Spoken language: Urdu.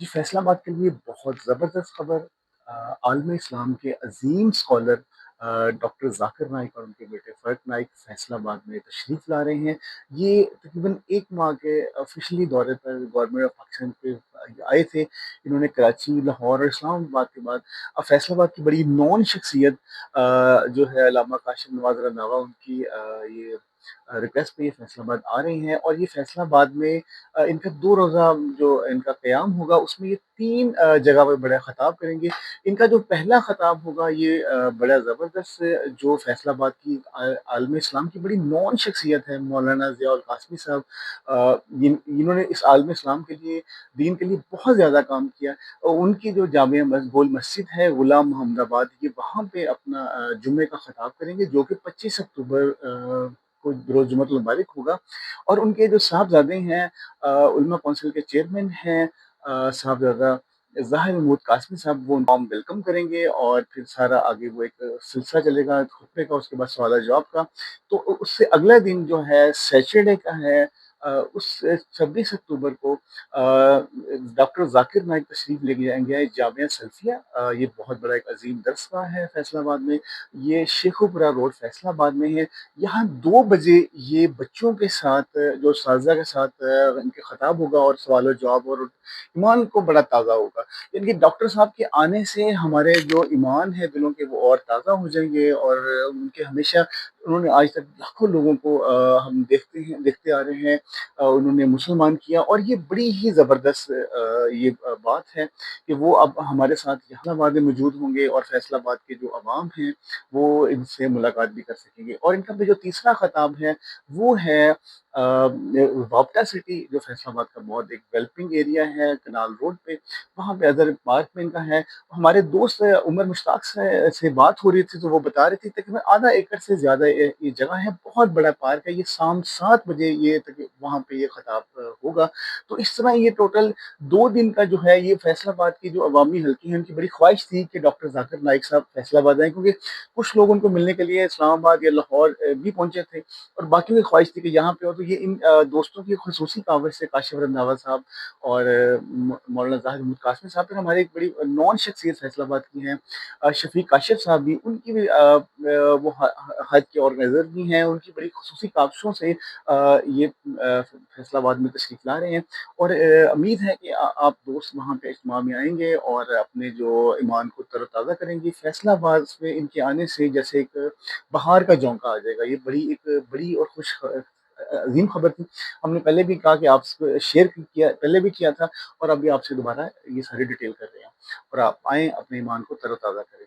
جی، فیصل آباد کے لیے بہت زبردست خبر۔ عالم اسلام کے عظیم اسکالر ڈاکٹر ذاکر نائیک اور ان کے بیٹے فرد نائیک فیصل آباد میں تشریف لا رہے ہیں۔ یہ تقریباً ایک ماہ کے آفیشلی دورے پر گورنمنٹ آف پاکستان پہ آئے تھے۔ انہوں نے کراچی، لاہور اور اسلام آباد کے بعد اب فیصل آباد کی بڑی نون شخصیت جو ہے علامہ کاشف نواز رضا ان کی یہ ریکویسٹ پہ یہ فیصل آباد آ رہے ہیں، اور یہ فیصل آباد میں ان کا 2 روزہ جو ان کا قیام ہوگا اس میں یہ 3 جگہ پر بڑا خطاب کریں گے۔ ان کا جو پہلا خطاب ہوگا یہ بڑا زبردست جو فیصل آباد کی عالم اسلام کی بڑی نون شخصیت ہے مولانا ضیاء القاسمی صاحب، انہوں نے اس عالم اسلام کے لیے دین کے لیے بہت زیادہ کام کیا، اور ان کی جو جامع گول مسجد ہے غلام محمد آباد، یہ وہاں پہ اپنا جمعے کا خطاب کریں گے جو کہ 25 اکتوبر کو روز جمعہ المبارک ہوگا۔ اور ان کے جو صاحبزادے ہیں علماء کونسل کے چیئرمین ہیں صاحبزادہ اظہر قاسمی صاحب، وہ ان ویلکم کریں گے، اور پھر سارا آگے وہ ایک سلسلہ چلے گا خطبے کا، اس کے بعد سوال جواب کا۔ تو اس سے اگلا دن جو ہے سیچرڈے کا ہے، اس 26 اکتوبر کو ڈاکٹر ذاکر نائیک تشریف لے کے جائیں گے جامعہ سلفیہ۔ یہ بہت بڑا ایک عظیم درس گاہ ہے فیصل آباد میں، یہ شیخوپورہ روڈ فیصل آباد میں ہے۔ یہاں 2 بجے یہ بچوں کے ساتھ جو اساتذہ کے ساتھ ان کے خطاب ہوگا اور سوال و جواب، اور ایمان کو بڑا تازہ ہوگا، یعنی کہ ڈاکٹر صاحب کے آنے سے ہمارے جو ایمان ہے دلوں کے وہ اور تازہ ہو جائیں گے، اور ان کے ہمیشہ انہوں نے آج تک لاکھوں لوگوں کو ہم دیکھتے آ رہے ہیں، انہوں نے مسلمان کیا، اور یہ بڑی ہی زبردست یہ بات ہے کہ وہ اب ہمارے ساتھ فیصل آباد میں موجود ہوں گے، اور فیصل آباد کے جو عوام ہیں وہ ان سے ملاقات بھی کر سکیں گے۔ اور ان کا جو تیسرا خطاب ہے وہ ہے یافتہ سٹی، جو فیصل آباد کا بہت ایک ڈیولپنگ ایریا ہے کنال روڈ پہ، وہاں پہ اظہر پارک میں ان کا ہے۔ ہمارے دوست عمر مشتاق سے بات ہو رہی تھی تو وہ بتا رہی تھی تقریباً آدھا ایکڑ سے زیادہ یہ جگہ ہے، بہت بڑا پارک ہے، یہ شام 7 بجے یہ وہاں پہ یہ خطاب ہوگا۔ تو اس طرح یہ ٹوٹل 2 دن کا جو ہے، یہ فیصل آباد کی جو عوامی حلقے ہیں ان کی بڑی خواہش تھی کہ ڈاکٹر ذاکر نائیک صاحب فیصل آباد آئیں، کیونکہ کچھ لوگ ان کو ملنے کے لیے اسلام آباد یا لاہور بھی پہنچے تھے، اور باقیوں کی خواہش تھی کہ یہاں پہ ہو۔ تو یہ ان دوستوں کی خصوصی کاوش سے کاشف رناوت صاحب اور مولانا ظاہر قاسمی صاحب، پھر ہمارے ایک بڑی نون شخصیت فیصل آباد کی ہیں شفیق کاشف صاحب بھی، ان کی بھی وہ حج کے آرگنائزر بھی ہیں، ان کی بڑی خصوصی کاوشوں سے یہ فیصل آباد میں تشریف لا رہے ہیں، اور امید ہے کہ آپ دوست وہاں پہ اجتماع میں آئیں گے اور اپنے جو ایمان کو تر و تازہ کریں گے۔ فیصل آباد میں ان کے آنے سے جیسے ایک بہار کا جھونکا آ جائے گا، یہ ایک بڑی اور خوش عظیم خبر تھی۔ ہم نے پہلے بھی کہا کہ آپ سے شیئر کیا، پہلے بھی کیا تھا، اور ابھی آپ سے دوبارہ یہ ساری ڈیٹیل کر رہے ہیں، اور آپ آئیں اپنے ایمان کو تر و تازہ کریں۔